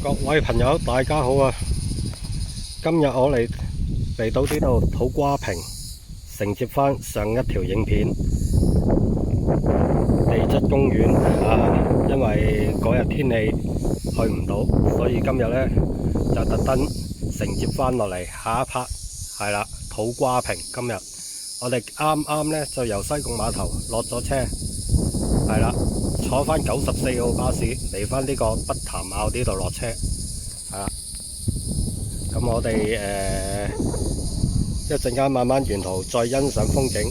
各位朋友，大家好啊！今日我嚟到呢度土瓜坪，承接翻上一條影片地質公園啊，因為嗰日天氣去唔到，所以今日呢就特登承接翻落嚟下一 part 係啦，土瓜坪。今日我哋啱啱呢就由西貢碼頭落咗車，係啦。坐翻94號巴士嚟翻呢個北潭坳呢度落車，係啦。咁我哋一陣間慢慢沿途再欣賞風景。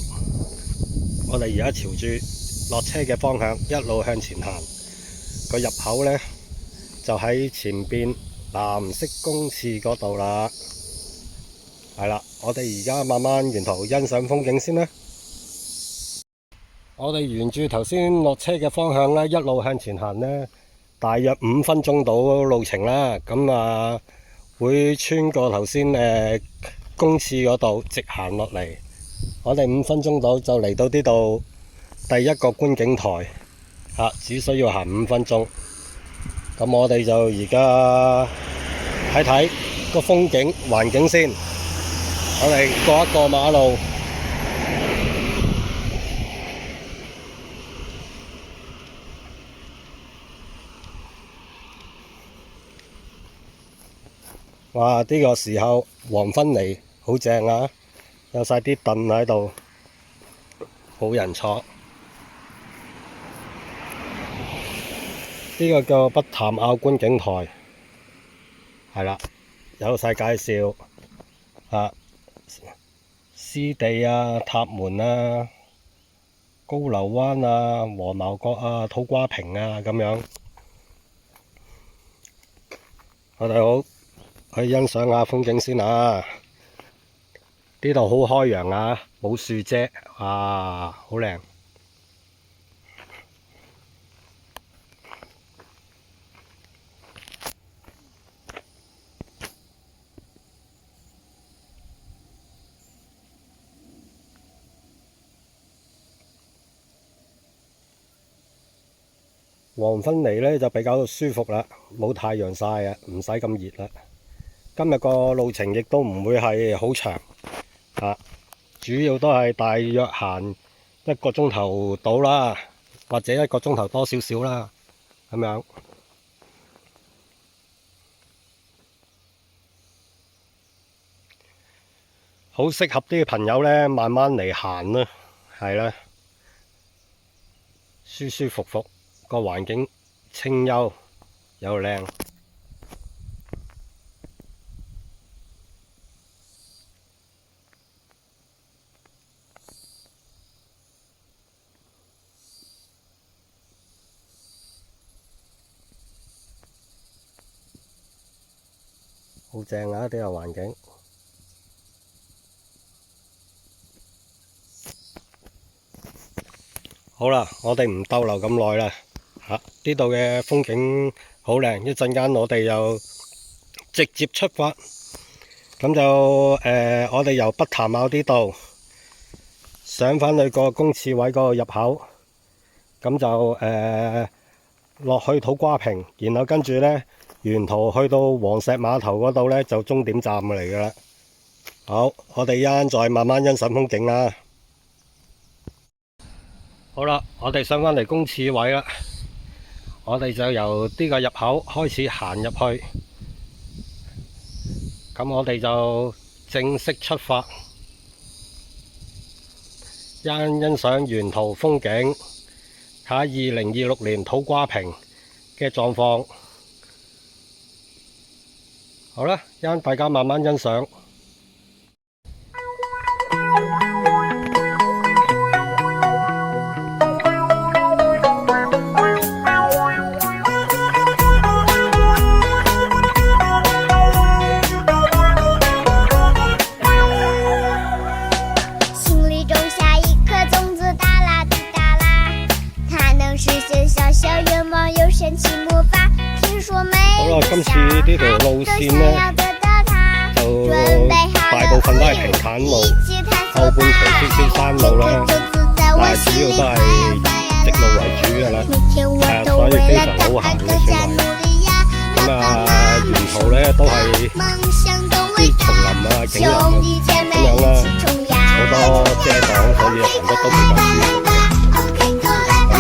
我哋而家朝住落車嘅方向一路向前行，個入口呢就喺前邊藍色公廁嗰度啦。係啦，我哋而家慢慢沿途欣賞風景先啦。我哋沿住頭先落車嘅方向呢，一路向前行呢，大約5分鐘到路程啦。咁啊，會穿過頭先公廁嗰度直行落嚟。我哋5分鐘到就嚟到呢度第一個觀景台，只需要行5分鐘。咁我哋就而家睇睇個風景環境先。我哋過一個馬路。哇！呢個時候黃昏嚟，好正啊！有晒啲凳喺度，冇人坐。呢個叫北潭坳觀景台，係啦，有晒介紹濕地啊、塔門啊、高流灣啊、和茅角啊、土瓜坪啊咁樣。我哋好。去欣賞下風景先啊！呢度好開揚啊，冇樹遮，哇，好靚！黃昏嚟呢就比較舒服啦，冇太陽曬啊，唔使咁熱啦。今日個路程亦都唔會係好長，主要都係大約行1個鐘頭到啦，或者1個鐘頭多少少啦，咁樣好適合啲朋友呢慢慢嚟行啦，係啦，舒舒服服，個環境清幽又靚。好正啊！呢個環境。好啦，我哋唔逗留咁耐啦。呢度嘅風景好靚，一陣間我哋又直接出發。咁就我哋由北潭坳呢度上返去個公廁位嗰個入口，咁就落去土瓜坪，然後跟住呢。沿途去到黃石碼頭嗰度呢，就終點站嚟㗎啦。好，我哋一陣再慢慢欣賞風景啦。好啦，我哋上返嚟公廁位啦。我哋就由呢個入口開始行入去。咁我哋就正式出發，欣賞沿途風景，睇下2026年土瓜坪嘅狀況。好啦，一陣大家慢慢欣賞。心里种下一颗种子，哒啦滴哒啦，它能实现小小愿望，有神奇魔法。听说每好啦，今次呢條路線呢，就大部分都係平坦路，後半期少少山路啦，但係主要都係直路為主㗎啦，所以非常好行嘅算係。咁啲叢林啊、景林咁樣啦，好多遮擋，所以行得都比較舒服嘅。咁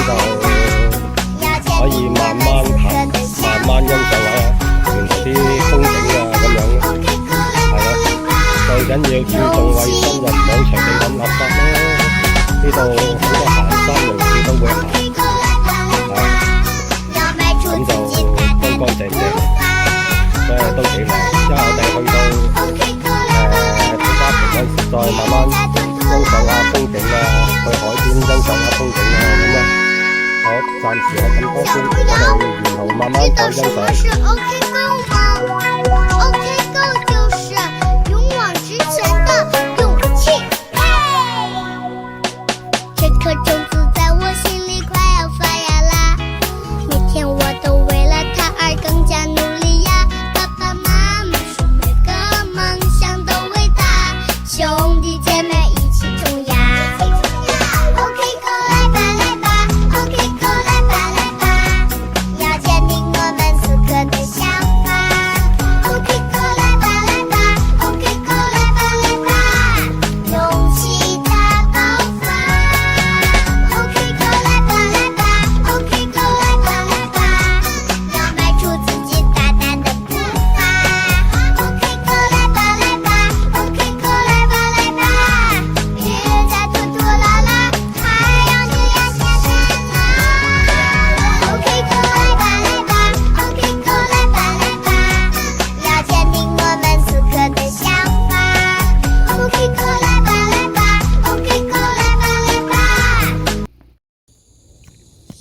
就可以慢慢行，慢慢欣賞下沿途啲風景啊咁樣，係咯。最緊要注重衞生，又唔好隨地抌垃圾啦。呢度好多行山路線都會行，咁就乾乾淨淨，所以都幾靚。因為我哋去到土瓜坪嗰陣時，再慢慢欣賞下風景啊，去海邊欣賞下風景啊咁樣。好，暫時係咁多先，我哋沿途慢慢再欣賞。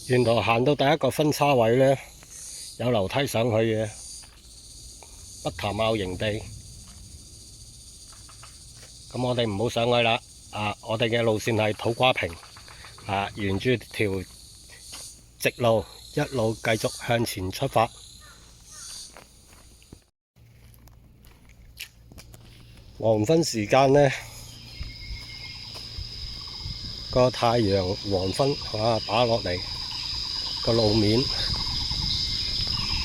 沿途行到第一個分叉位呢，有樓梯上去嘅北潭坳營地。咁我哋唔好上去啦。我哋嘅路線係土瓜坪，沿住條直路一路繼續向前出發。黃昏時間呢，個太陽黃昏打落嚟。個路面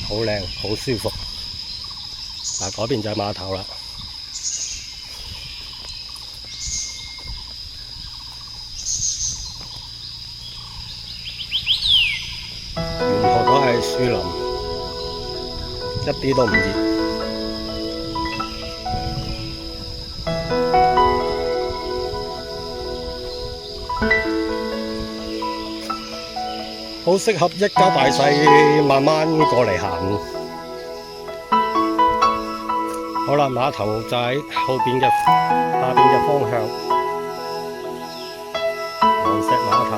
好靚，好舒服。嗰邊就係碼頭啦。沿途都係樹林，一啲都唔熱。好適合一家大細慢慢過嚟行。好啦，碼頭就喺後邊嘅下邊嘅方向，黃石碼頭。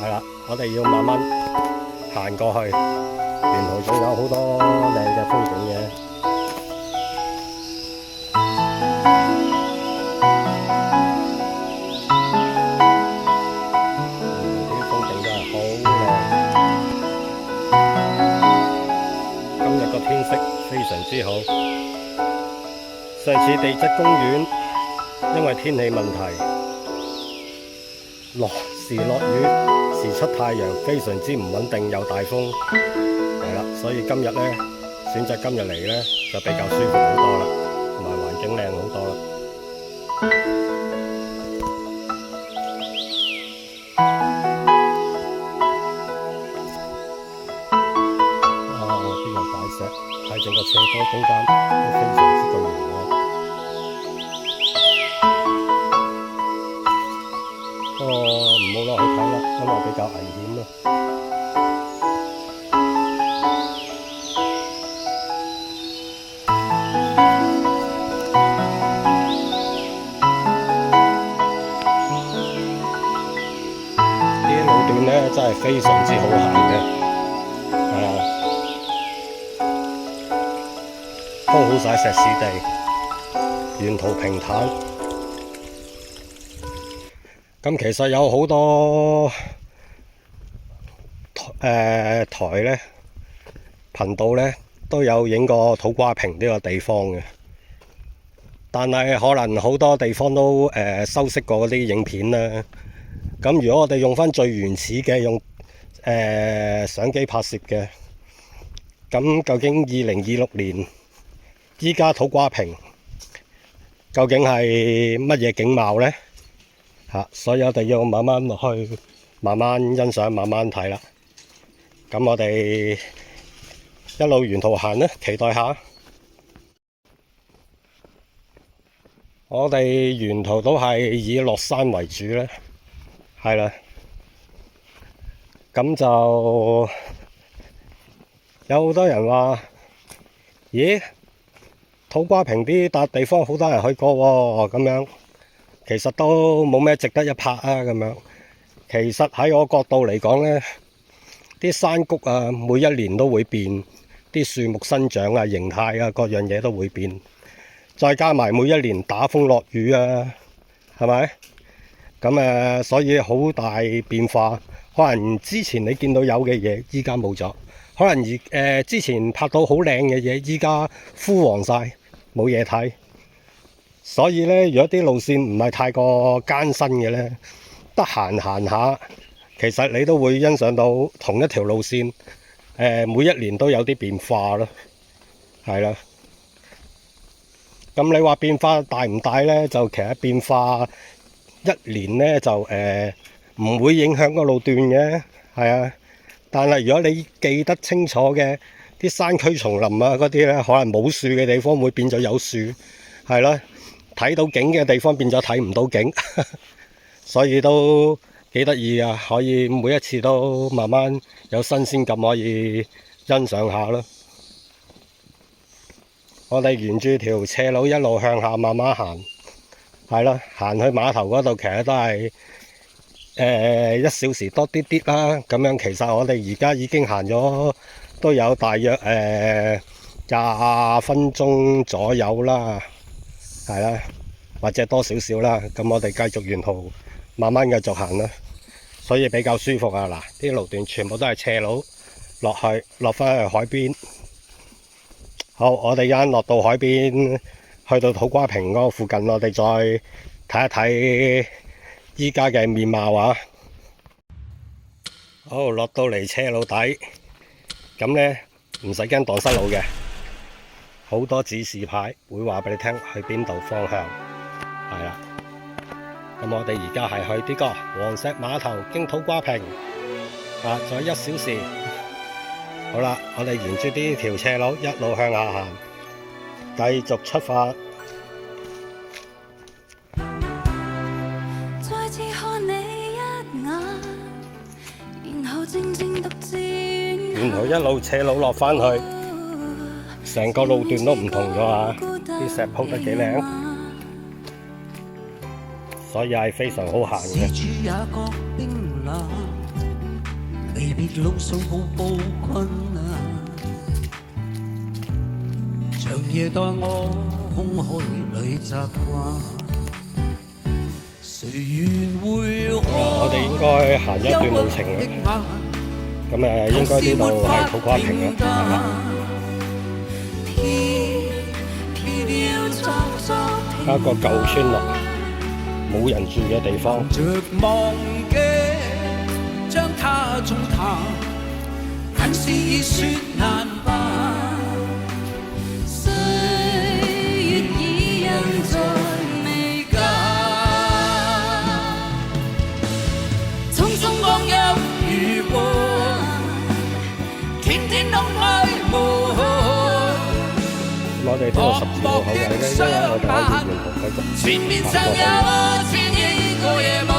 係啦，我哋要慢慢行過去，沿途仲有好多靚嘅風景嘅。天色非常之好。上次地質公園因為天氣問題，時落雨，時出太陽，非常之唔穩定，又大風，係啦，所以今日呢，選擇今日嚟呢，就比較舒服好多啦，同埋環境靚好多啦。喺整個斜坡中間都非常之巨型啊！唔好落去睇啦，因為比較危險啊！呢啲路段呢，真係非常之好行嘅。鋪好晒石屎地，沿途平坦。咁其實有好多台呢，頻道呢都有影過土瓜坪呢個地方嘅，但係可能好多地方都修飾過嗰啲影片啦。咁如果我哋用返最原始嘅用相機拍攝嘅，咁究竟2026年依家土瓜坪究竟係乜嘢景貌呢？所以我哋要慢慢落去，慢慢欣賞，慢慢睇啦。咁我哋一路沿途行啦，期待下。我哋沿途都係以落山為主咧，係啦。咁就有好多人話：咦，土瓜坪啲笪地方好多人去過喎，咁樣其實都冇咩值得一拍啊。咁樣其實喺我角度嚟講呢，啲山谷啊，每一年都會變，啲樹木生長啊、形態啊，各樣嘢都會變。再加埋每一年打風落雨啊，係咪？咁所以好大變化。可能之前你見到有嘅嘢，依家冇咗；可能之前拍到好靚嘅嘢，依家枯黃晒，冇嘢睇。所以呢，如果啲路線唔係太過艱辛嘅呢，得閒行下，其實你都會欣賞到同一條路線，每一年都有啲變化咯，係啦。咁你話變化大唔大呢？就其實變化一年呢，就唔會影響個路段嘅，係啊。但係如果你記得清楚嘅啲山區叢林啊嗰啲呢，可能冇樹嘅地方會變咗有樹，係咯。睇到景嘅地方變咗睇唔到景，所以都幾得意啊！可以每一次都慢慢有新鮮感，可以欣賞下咯。我哋沿住條斜路一路向下慢慢行，係啦，行去碼頭嗰度其實都係1小時多啲啲啦。咁樣其實我哋而家已經行咗都有大約20分鐘左右啦，係啦，或者多少少啦。咁我哋繼續沿途慢慢繼續行啦，所以比較舒服啊！嗱，啲路段全部都係斜路落返去海邊。好，我哋一落到海邊，去到土瓜坪嗰個附近，我哋再睇一睇依家嘅面貌啊！好，落到嚟車路底，咁呢唔使驚蕩失路嘅，好多指示牌會話俾你聽去邊度方向，係啦。咁我哋而家係去呢個黃石碼頭經土瓜坪，仲有1小時。好啦，我哋沿住呢條斜路一路向下行，繼續出發。再次看你一眼，然後靜靜獨自。然後一路斜路落返去，成個路段都唔同咗啊！啲石鋪得幾靚，所以係非常好行嘅。離別路上步步困難，長夜待我空海裏習慣，誰願會我哋應該行一段路程啦。咁應該呢度係土瓜坪啦，係嘛？一個舊村落，冇人住嘅地方。將它中淡，但是已說難辦。歲月已印在眉間，匆匆光陰如幻，天天空虛無限。我哋呢個10字路口位呢，因為我哋可以沿途繼續前面上有千億個夜幕。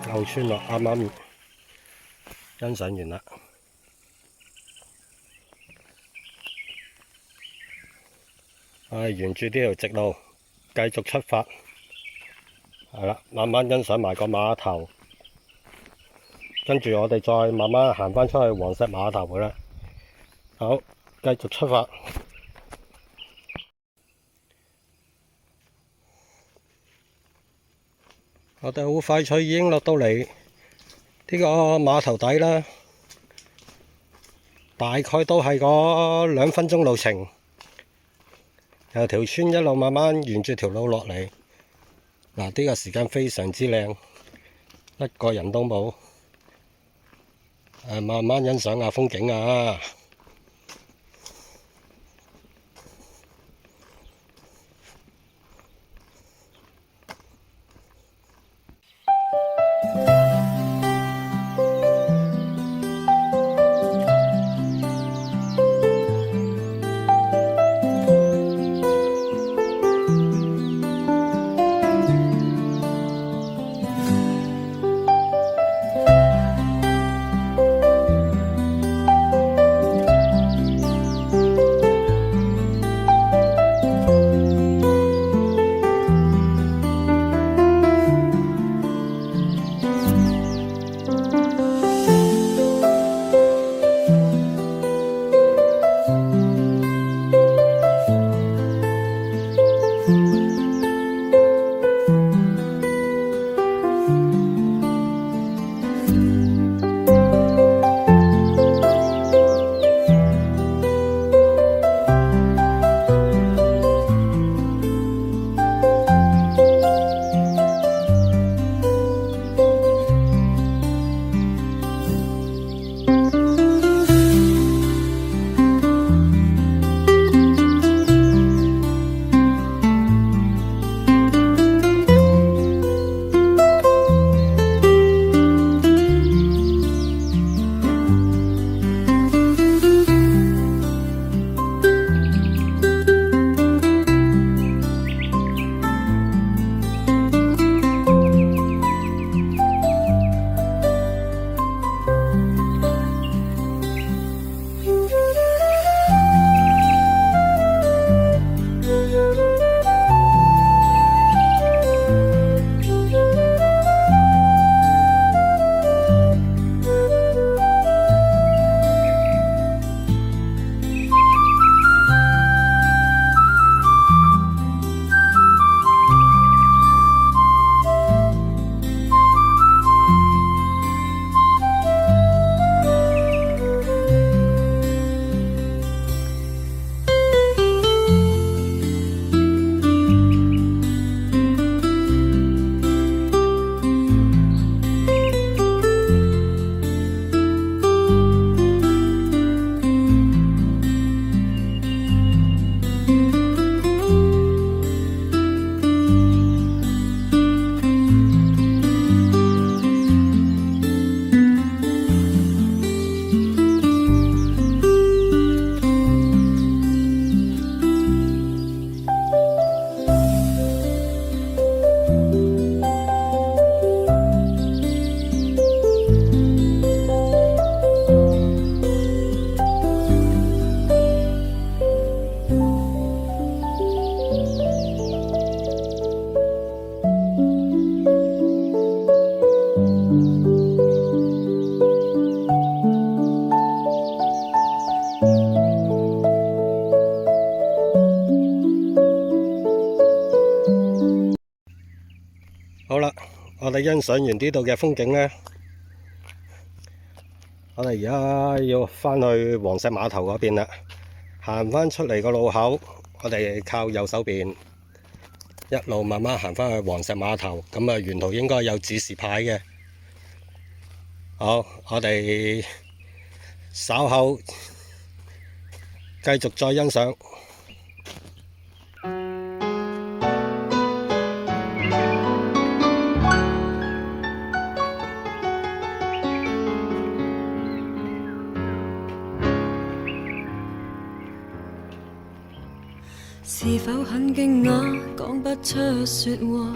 舊村落啱啱欣賞完啦，沿住呢條直路繼續出發，係啦，慢慢欣賞埋個碼頭，跟住我哋再慢慢行返出去黃石碼頭嘅啦。好，繼續出發。我哋好快脆已經落到嚟呢個碼頭底啦，大概都係個2分鐘路程，由條村一路慢慢沿住條路落嚟。嗱，呢個時間非常之靚，一個人都冇。慢慢欣賞下風景啊！好啦，我哋欣賞完呢度嘅風景呢，我哋而家要返去黃石碼頭嗰邊啦。行返出嚟個路口，我哋靠右手邊，一路慢慢行返去黃石碼頭。咁啊，沿途應該有指示牌嘅。好，我哋稍後繼續再欣賞。是否很驚訝，講不出說話？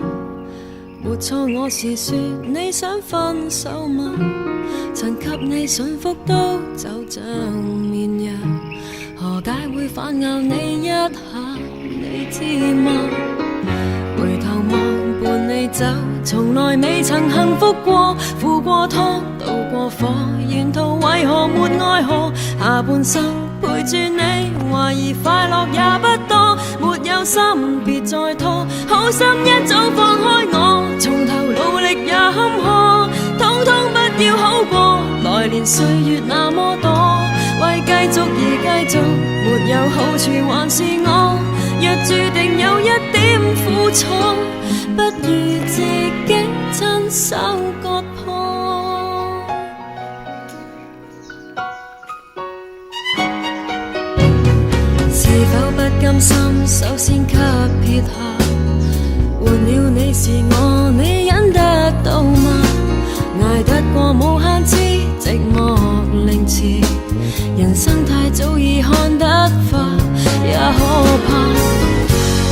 沒錯，我是說你想分手嗎？曾給你信福都就像綿羊，何解會反咬你一下？你知嗎？回頭望伴你走，從來未曾幸福過，付過湯，渡過火，沿途為何沒愛河？下半生陪住你，懷疑快樂也不多，沒有心別再拖，好心一早放開我，從頭努力也坎坷，痛通通不要好過。來年歲月那麼多，為繼續而繼續，沒有好處還是我。若注定有一點苦楚，不如自己親手割破。是否不甘心，首先給撇下，換了你是我，你忍得到嗎？捱得過無限次寂寞凌遲，人生太早已看得化，也可怕。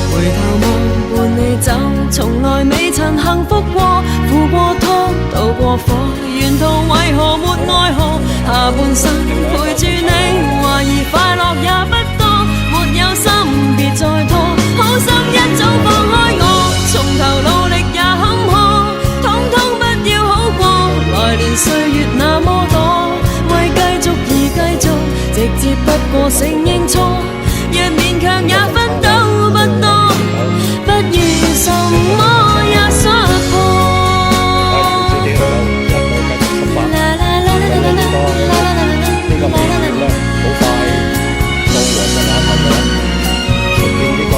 回頭望伴你走，從來未曾幸福過，付過湯，渡過火，沿途為何沒愛河？下半生陪住你，懷疑快樂也不多，沒有心別再拖，好心一早放開我，從頭努力也坎坷，通通不要好過。來年歲月那麼多，為繼續而繼續，直接不過承認錯，若勉強也分到不多。不如什麼也摔破。呢個尾段咧，好快到黃石碼頭㗎啦。前邊呢個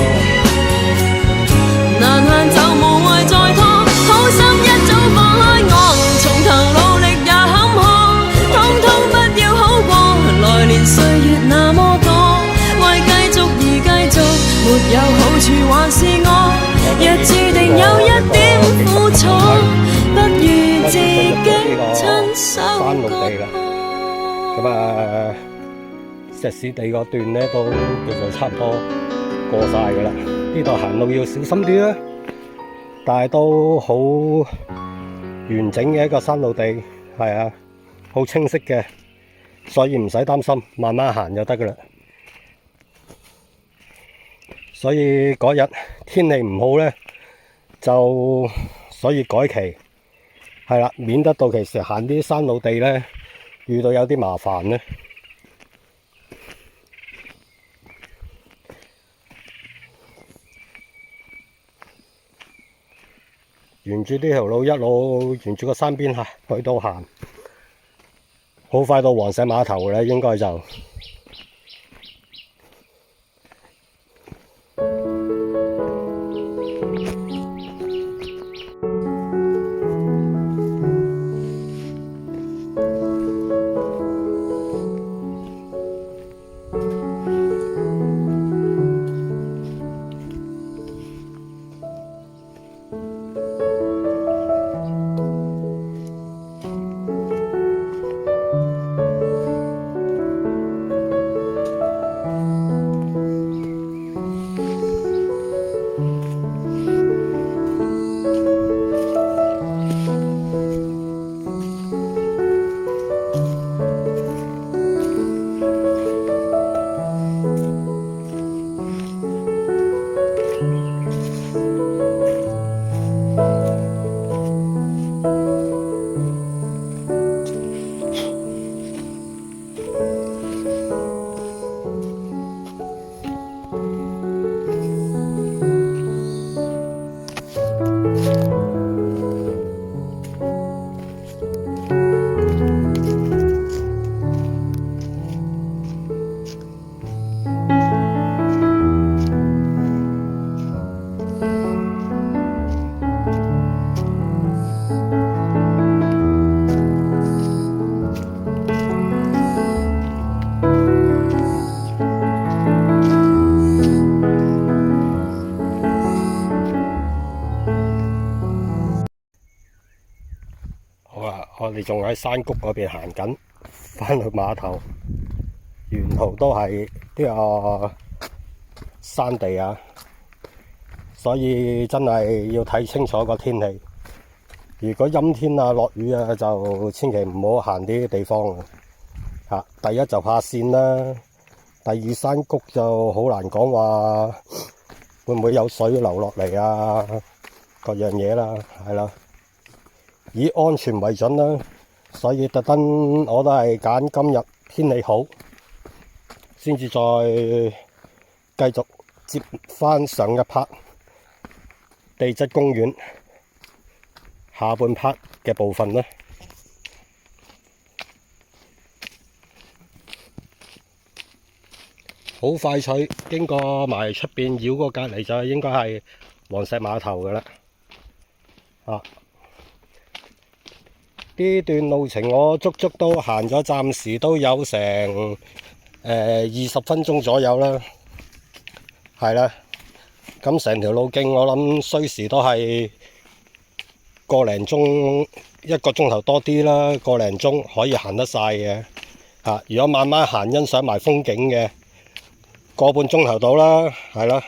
難行就無謂再拖，好心一早放開我，從頭努力也坎坷，通通不要好過。來年歲月那麼多，為繼續而繼續，沒有好處還是我。若注定有一點苦楚，不如自己親手割破。咁啊，石屎地嗰段咧都叫做差唔多過晒噶啦。呢度行路要小心啲啦，但係都好完整嘅一個山路地，係啊，好清晰嘅，所以唔使擔心，慢慢行就得噶啦。所以嗰日天氣唔好咧，就所以改期係啦，免得到期時行啲山路地咧，遇到有啲麻煩咧。沿住呢條路一路沿住個山邊去到行，好快到黃石碼頭咧，應該就。我哋仲喺山谷嗰邊行緊，返去碼頭，沿途都係啲山地啊，所以真係要睇清楚個天氣。如果陰天啊、落雨啊，就千祈唔好行啲地方啊。第一就怕跣啦，第二山谷就好難講話會唔會有水流落嚟啊，各樣嘢啦，係啦。以安全為準啦，所以特登我都係揀今日天氣好，先至再繼續接返上一 part 地質公園下半 part 嘅部分啦。好快脆，經過埋出邊繞過隔離就應該係黃石碼頭㗎啦。呢段路程我足足都行咗，暫時都有成20分鐘左右啦。係啦，咁成條路徑我諗需時都係個零鐘，1個鐘頭多啲啦，個零鐘可以行得晒嘅。如果慢慢行欣賞埋風景嘅，個半鐘頭到啦，係啦。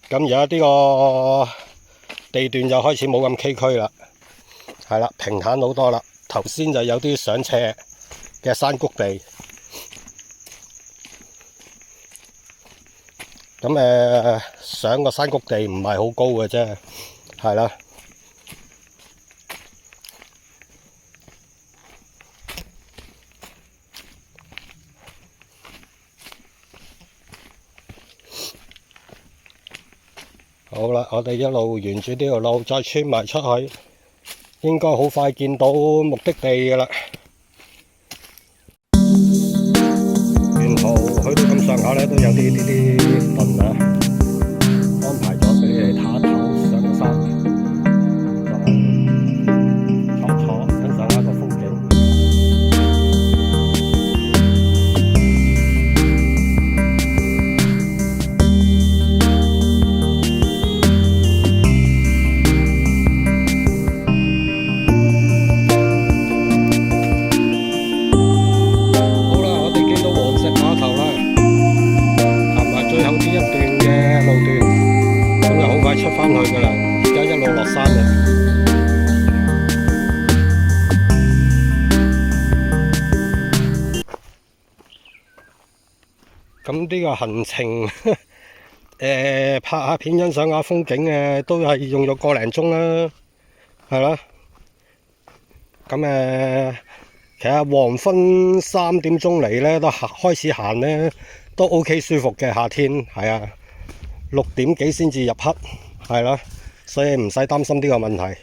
咁而家呢個地段就開始冇咁崎嶇啦，係啦，平坦好多啦。頭先就有啲上斜嘅山谷地，咁上個山谷地唔係好高嘅啫，係啦。好啦，我哋一路沿住呢條路再穿埋出去，應該好快見到目的地㗎啦。沿途去到咁上下咧，都有啲凳啊，安排咗俾你哋攤頭上個山，坐欣賞下個風景。出返去噶啦，而家一路落山啦。咁呢個行程，拍下片欣賞下風景嘅，都係用咗個零鐘啦，係啦。咁其實黃昏3點鐘嚟呢，都開始行呢，都 OK 舒服嘅。夏天係啊，6點幾先至入黑。係啦，所以唔使擔心呢個問題。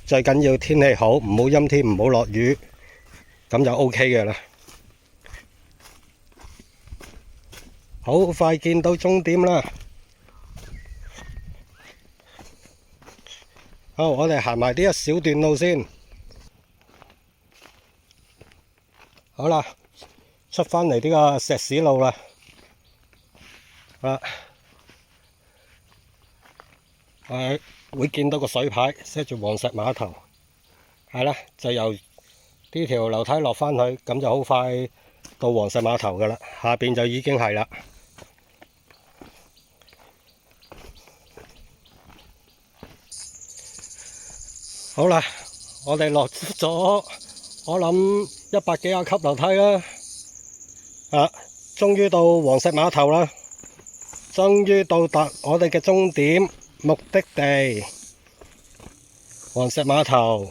最緊要天氣好，唔好陰天，唔好落雨，咁就 OK 嘅啦。好快見到終點啦！好，我哋行埋呢一小段路先。好啦，出返嚟呢個石屎路啦。會見到個水牌寫住黃石碼頭，係啦，就由呢條樓梯落返去，咁就好快到黃石碼頭噶啦。下邊就已經係啦。好啦，我哋落咗我諗100幾廿級樓梯啦，終於到黃石碼頭啦，終於到達我哋嘅終點。目的地黃石碼頭，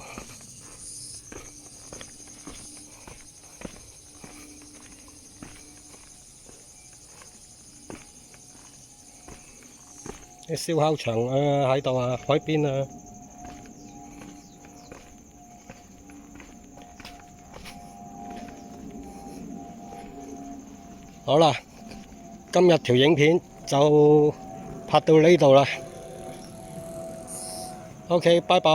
啲燒烤場喺度啊，海邊啊。好啦，今日條影片就拍到呢度啦。OK，拜拜。